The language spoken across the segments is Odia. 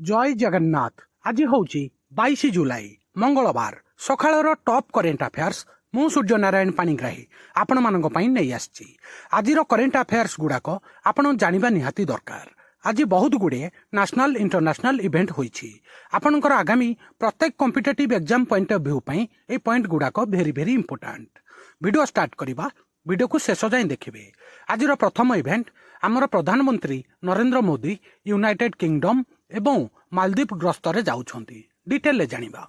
ଜୟ ଜଗନ୍ନାଥ। ଆଜି ହେଉଛି 22 ଜୁଲାଇ ମଙ୍ଗଳବାର। ସକାଳର ଟପ୍ କରେଣ୍ଟ ଆଫେୟାର୍ସ ମୁଁ ସୂର୍ଯ୍ୟନାରାୟଣ ପାଣିଗ୍ରାହୀ ଆପଣମାନଙ୍କ ପାଇଁ ନେଇ ଆସିଛି। ଆଜିର କରେଣ୍ଟ ଆଫେୟାର୍ସ ଗୁଡ଼ାକ ଆପଣ ଜାଣିବା ନିହାତି ଦରକାର। ଆଜି ବହୁତ ଗୁଡ଼ିଏ ନ୍ୟାସନାଲ ଇଣ୍ଟରନ୍ୟାସନାଲ ଇଭେଣ୍ଟ ହୋଇଛି। ଆପଣଙ୍କର ଆଗାମୀ ପ୍ରତ୍ୟେକ competitive exam point of view ପାଇଁ ଏହି ପଏଣ୍ଟ ଗୁଡ଼ାକ ଭେରି ଇମ୍ପୋର୍ଟାଣ୍ଟ। ଭିଡ଼ିଓ ଷ୍ଟାର୍ଟ କରିବା, ଭିଡ଼ିଓକୁ ଶେଷ ଯାଏଁ ଦେଖିବେ। ଆଜିର ପ୍ରଥମ ଇଭେଣ୍ଟ ଆମର ପ୍ରଧାନମନ୍ତ୍ରୀ ନରେନ୍ଦ୍ର ମୋଦି ୟୁନାଇଟେଡ୍ କିଙ୍ଗଡମ୍ ଏବଂ ମାଲଦ୍ୱୀପ ଗସ୍ତରେ ଯାଉଛନ୍ତି। ଡିଟେଲରେ ଜାଣିବା।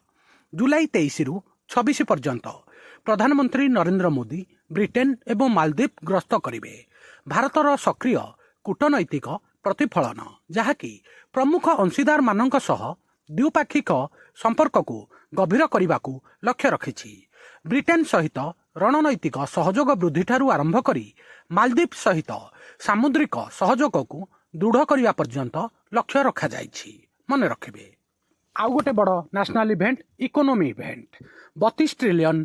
ଜୁଲାଇ 23ରୁ 26 ପର୍ଯ୍ୟନ୍ତ ପ୍ରଧାନମନ୍ତ୍ରୀ ନରେନ୍ଦ୍ର ମୋଦି ବ୍ରିଟେନ ଏବଂ ମାଲଦ୍ୱୀପ ଗସ୍ତ କରିବେ। ଭାରତର ସକ୍ରିୟ କୂଟନୈତିକ ପ୍ରତିଫଳନ, ଯାହାକି ପ୍ରମୁଖ ଅଂଶୀଦାରମାନଙ୍କ ସହ ଦ୍ୱିପାକ୍ଷିକ ସମ୍ପର୍କକୁ ଗଭୀର କରିବାକୁ ଲକ୍ଷ୍ୟ ରଖିଛି। ବ୍ରିଟେନ ସହିତ ରଣନୈତିକ ସହଯୋଗ ବୃଦ୍ଧିଠାରୁ ଆରମ୍ଭ କରି ମାଲଦ୍ୱୀପ ସହିତ ସାମୁଦ୍ରିକ ସହଯୋଗକୁ ଦୃଢ଼ କରିବା ପର୍ଯ୍ୟନ୍ତ ଲକ୍ଷ୍ୟ ରଖାଯାଇଛି। ମନେ ରଖିବେ। ଆଉ ଗୋଟେ ବଡ଼ national event economy event. $32 trillion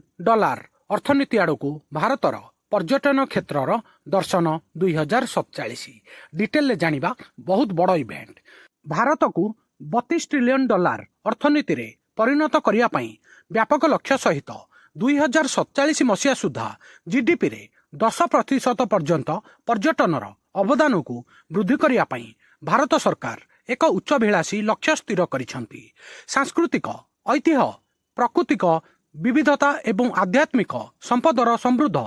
ଅର୍ଥନୀତି ଆଡ଼କୁ ଭାରତର ପର୍ଯ୍ୟଟନ କ୍ଷେତ୍ରର ଦର୍ଶନ 2047। ଡିଟେଲରେ ଜାଣିବା। ବହୁତ ବଡ଼ ଇଭେଣ୍ଟ। ଭାରତକୁ $32 ଟ୍ରିଲିୟନ ଅର୍ଥନୀତିରେ ପରିଣତ କରିବା ପାଇଁ ବ୍ୟାପକ ଲକ୍ଷ୍ୟ ସହିତ 2047 ମସିହା ସୁଦ୍ଧା ଜିଡିପିରେ 10% ପର୍ଯ୍ୟନ୍ତ ପର୍ଯ୍ୟଟନର ଅବଦାନକୁ ବୃଦ୍ଧି କରିବା ପାଇଁ ଭାରତ ସରକାର ଏକ ଉଚ୍ଚାଭିଳାଷୀ ଲକ୍ଷ୍ୟ ସ୍ଥିର କରିଛନ୍ତି। ସାଂସ୍କୃତିକ ଐତିହ୍ୟ, ପ୍ରାକୃତିକ ବିବିଧତା ଏବଂ ଆଧ୍ୟାତ୍ମିକ ସମ୍ପଦର ସମୃଦ୍ଧ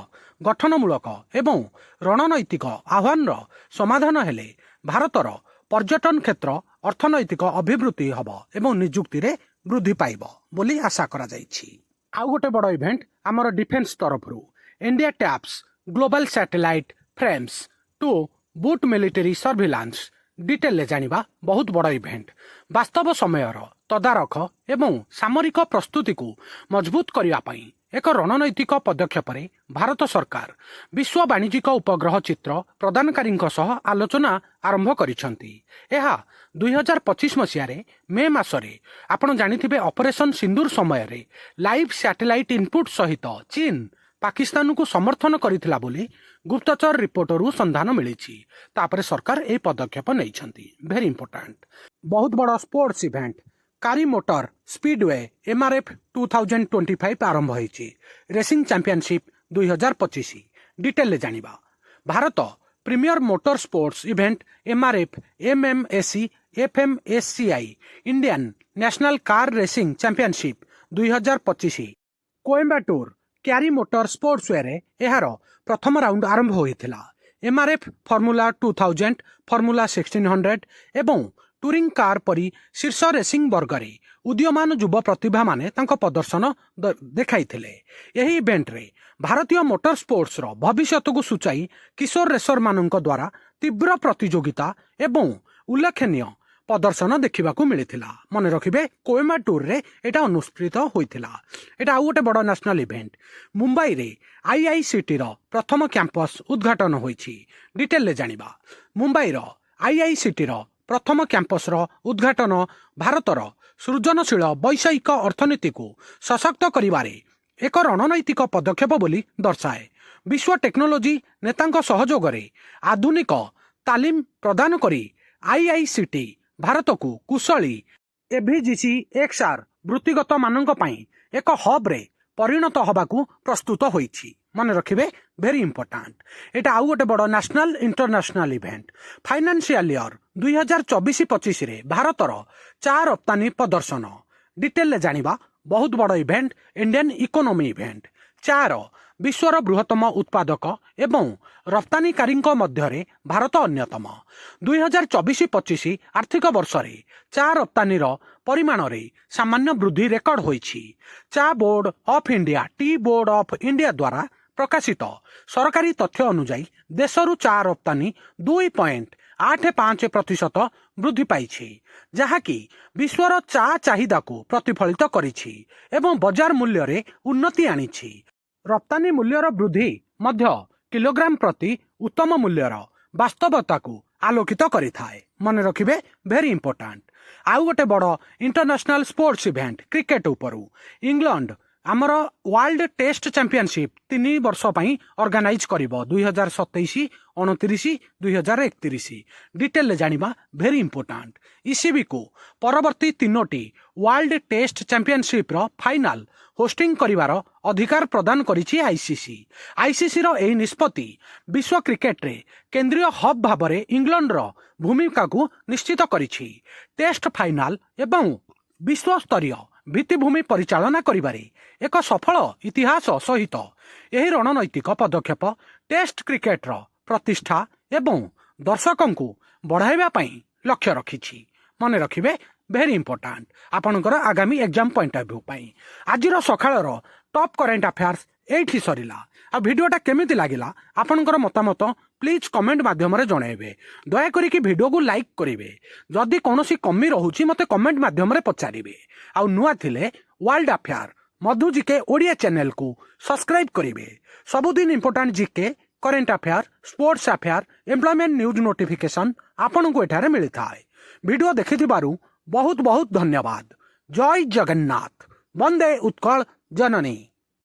ଗଠନମୂଳକ ଏବଂ ରଣନୈତିକ ଆହ୍ୱାନର ସମାଧାନ ହେଲେ ଭାରତର ପର୍ଯ୍ୟଟନ କ୍ଷେତ୍ର ଅର୍ଥନୈତିକ ଅଭିବୃଦ୍ଧି ହେବ ଏବଂ ନିଯୁକ୍ତିରେ ବୃଦ୍ଧି ପାଇବ ବୋଲି ଆଶା କରାଯାଇଛି। ଆଉ ଗୋଟେ ବଡ଼ ଇଭେଣ୍ଟ ଆମର ଡିଫେନ୍ସ ତରଫରୁ India taps global satellite frames to boot military surveillance. ଡିଟେଲରେ ଜାଣିବା। ବହୁତ ବଡ଼ ଇଭେଣ୍ଟ। ବାସ୍ତବ ସମୟର ତଦାରଖ ଏବଂ ସାମରିକ ପ୍ରସ୍ତୁତିକୁ ମଜବୁତ କରିବା ପାଇଁ ଏକ ରଣନୈତିକ ପଦକ୍ଷେପରେ ଭାରତ ସରକାର ବିଶ୍ୱ ବାଣିଜ୍ୟିକ ଉପଗ୍ରହ ଚିତ୍ର ପ୍ରଦାନକାରୀଙ୍କ ସହ ଆଲୋଚନା ଆରମ୍ଭ କରିଛନ୍ତି। ଏହା 2025 ମସିହାରେ ମେ ମାସରେ ଆପଣ ଜାଣିଥିବେ ଅପରେସନ ସିନ୍ଦୁର ସମୟରେ ଲାଇଭ୍ ସ୍ୟାଟେଲାଇଟ୍ ଇନପୁଟ ସହିତ ଚୀନ ପାକିସ୍ତାନକୁ ସମର୍ଥନ କରିଥିଲା ବୋଲି ଗୁପ୍ତଚର ରିପୋର୍ଟରୁ ସନ୍ଧାନ ମିଳିଛି। ତାପରେ ସରକାର ଏହି ପଦକ୍ଷେପ ନେଇଛନ୍ତି। Very important. ବହୁତ ବଡ଼ sports event Kari motor speedway MRF 2025 ଆରମ୍ଭ ହୋଇଛି। ରେସିଂ ଚାମ୍ପିଅନସିପ୍ 2025। ଡିଟେଲରେ ଜାଣିବା। Bharat premier motor sports event MRF MMSC FMSCI Indian national car racing championship 2025 Coimbatore Kari motor ସ୍ପୋର୍ଟସୱେରେ ଏହାର ପ୍ରଥମ ରାଉଣ୍ଡ ଆରମ୍ଭ ହୋଇଥିଲା। MRF ଫର୍ମୁଲା 2000, ଫର୍ମୁଲା 1600 ଏବଂ ଟୁରିଂ କାର ପରି ଶୀର୍ଷ ରେସିଂ ବର୍ଗରେ ଉଦୀୟମାନ ଯୁବ ପ୍ରତିଭାମାନେ ତାଙ୍କ ପ୍ରଦର୍ଶନ ଦେଖାଇଥିଲେ। ଏହି ଇଭେଣ୍ଟରେ ଭାରତୀୟ ମୋଟର ସ୍ପୋର୍ଟସର ଭବିଷ୍ୟତକୁ ସୂଚାଇ କିଶୋର ରେସରମାନଙ୍କ ଦ୍ୱାରା ତୀବ୍ର ପ୍ରତିଯୋଗିତା ଏବଂ ଉଲ୍ଲେଖନୀୟ ପ୍ରଦର୍ଶନ ଦେଖିବାକୁ ମିଳିଥିଲା। ମନେ ରଖିବେ, କୋଏମ୍ବାଟୁରରେ ଏଇଟା ଅନୁଷ୍ଠିତ ହୋଇଥିଲା। ଏଇଟା ଆଉ ଗୋଟେ ବଡ଼ ନ୍ୟାସନାଲ ଇଭେଣ୍ଟ। ମୁମ୍ବାଇରେ IICTର ପ୍ରଥମ କ୍ୟାମ୍ପସ ଉଦ୍ଘାଟନ ହୋଇଛି। ଡିଟେଲରେ ଜାଣିବା। ମୁମ୍ବାଇର IICTର ପ୍ରଥମ କ୍ୟାମ୍ପସର ଉଦ୍ଘାଟନ ଭାରତର ସୃଜନଶୀଳ ବୈଷୟିକ ଅର୍ଥନୀତିକୁ ସଶକ୍ତ କରିବାରେ ଏକ ରଣନୈତିକ ପଦକ୍ଷେପ ବୋଲି ଦର୍ଶାଏ। ବିଶ୍ୱ ଟେକ୍ନୋଲୋଜି ନେତାଙ୍କ ସହଯୋଗରେ ଆଧୁନିକ ତାଲିମ ପ୍ରଦାନ କରି IICT ଭାରତକୁ କୁଶଳୀ AVGC XR ବୃତ୍ତିଗତ ମାନଙ୍କ ପାଇଁ ଏକ ହବ୍ରେ ପରିଣତ ହେବାକୁ ପ୍ରସ୍ତୁତ ହୋଇଛି। ମନେ ରଖିବେ, ଭେରି ଇମ୍ପୋର୍ଟାଣ୍ଟ। ଏଇଟା ଆଉ ଗୋଟେ ବଡ଼ national international event. Financial year 2024-25ରେ ଭାରତର ଚା ରପ୍ତାନି ପ୍ରଦର୍ଶନ। ଡିଟେଲରେ ଜାଣିବା। ବହୁତ ବଡ଼ ଇଭେଣ୍ଟ ଇଣ୍ଡିଆନ୍ ଇକୋନୋମି ଇଭେଣ୍ଟ। ଚାର ବିଶ୍ୱର ବୃହତ୍ତମ ଉତ୍ପାଦକ ଏବଂ ରପ୍ତାନିକାରୀଙ୍କ ମଧ୍ୟରେ ଭାରତ ଅନ୍ୟତମ। 2024-25 ଆର୍ଥିକ ବର୍ଷରେ ଚା ରପ୍ତାନିର ପରିମାଣରେ ସାମାନ୍ୟ ବୃଦ୍ଧି ରେକର୍ଡ ହୋଇଛି। ଚା board of India T board of India ଦ୍ୱାରା ପ୍ରକାଶିତ ସରକାରୀ ତଥ୍ୟ ଅନୁଯାୟୀ ଦେଶରୁ ଚା ରପ୍ତାନି 2.85% ବୃଦ୍ଧି ପାଇଛି, ଯାହାକି ବିଶ୍ୱର ଚା ଚାହିଦାକୁ ପ୍ରତିଫଳିତ କରିଛି ଏବଂ ବଜାର ମୂଲ୍ୟରେ ଉନ୍ନତି ଆଣିଛି। ରପ୍ତାନି ମୂଲ୍ୟର ବୃଦ୍ଧି ମଧ୍ୟ କିଲୋଗ୍ରାମ ପ୍ରତି ଉତ୍ତମ ମୂଲ୍ୟର ବାସ୍ତବତାକୁ ଆଲୋକିତ କରିଥାଏ। ମନେ ରଖିବେ, ଭେରି ଇମ୍ପୋର୍ଟାଣ୍ଟ। ଆଉ ଗୋଟେ ବଡ଼ ଇଣ୍ଟରନ୍ୟାସନାଲ ସ୍ପୋର୍ଟସ ଇଭେଣ୍ଟ କ୍ରିକେଟ ଉପରୁ। ଇଂଲଣ୍ଡ ଆମର ୱାର୍ଲଡ ଟେଷ୍ଟ ଚାମ୍ପିଅନସିପ୍ 3 ବର୍ଷ ପାଇଁ ଅର୍ଗାନାଇଜ କରିବ 2027, 29, 2031। ଡିଟେଲରେ ଜାଣିବା ଭେରି ଇମ୍ପୋର୍ଟାଣ୍ଟ। ଇସିବିକୁ ପରବର୍ତ୍ତୀ 3ଟି ୱାର୍ଲଡ ଟେଷ୍ଟ ଚାମ୍ପିଅନସିପ୍ର ଫାଇନାଲ ହୋଷ୍ଟିଂ କରିବାର ଅଧିକାର ପ୍ରଦାନ କରିଛି ଆଇସିସି। ଆଇସିସିର ଏହି ନିଷ୍ପତ୍ତି ବିଶ୍ୱ କ୍ରିକେଟରେ କେନ୍ଦ୍ରୀୟ ହବ୍ ଭାବରେ ଇଂଲଣ୍ଡର ଭୂମିକାକୁ ନିଶ୍ଚିତ କରିଛି। ଟେଷ୍ଟ ଫାଇନାଲ ଏବଂ ବିଶ୍ୱସ୍ତରୀୟ ଭିତ୍ତିଭୂମି ପରିଚାଳନା କରିବାରେ ଏକ ସଫଳ ଇତିହାସ ସହିତ ଏହି ରଣନୈତିକ ପଦକ୍ଷେପ ଟେଷ୍ଟ କ୍ରିକେଟର ପ୍ରତିଷ୍ଠା ଏବଂ ଦର୍ଶକଙ୍କୁ ବଢ଼ାଇବା ପାଇଁ ଲକ୍ଷ୍ୟ ରଖିଛି। ମନେ ରଖିବେ ଭେରି ଇମ୍ପୋର୍ଟାଣ୍ଟ ଆପଣଙ୍କର ଆଗାମୀ ଏକ୍ଜାମ ପଏଣ୍ଟ ଅଫ୍ ଭ୍ୟୁ ପାଇଁ। ଆଜିର ସକାଳର ଟପ୍ କରେଣ୍ଟ ଆଫେୟାର୍ସ ଏଇଠି ସରିଲା। ଆଉ ଭିଡ଼ିଓଟା କେମିତି ଲାଗିଲା ଆପଣଙ୍କର ମତାମତ ପ୍ଲିଜ୍ କମେଣ୍ଟ ମାଧ୍ୟମରେ ଜଣାଇବେ। ଦୟାକରିକି ଭିଡ଼ିଓକୁ ଲାଇକ୍ କରିବେ। ଯଦି କୌଣସି କମି ରହୁଛି ମୋତେ କମେଣ୍ଟ ମାଧ୍ୟମରେ ପଚାରିବେ। ଆଉ ନୂଆ ଥିଲେ ୱାର୍ଲଡ ଆଫେୟାର ମଧୁ ଜିକେ ଓଡ଼ିଆ ଚ୍ୟାନେଲକୁ ସବସ୍କ୍ରାଇବ୍ କରିବେ। ସବୁଦିନ important GK, current affair, sports affair, employment news notification ଆପଣଙ୍କୁ ଏଠାରେ ମିଳିଥାଏ। ଭିଡ଼ିଓ ଦେଖିଥିବାରୁ ବହୁତ ବହୁତ ଧନ୍ୟବାଦ। ଜୟ ଜଗନ୍ନାଥ। ବନ୍ଦେ ଉତ୍କଳ ଜନନୀ।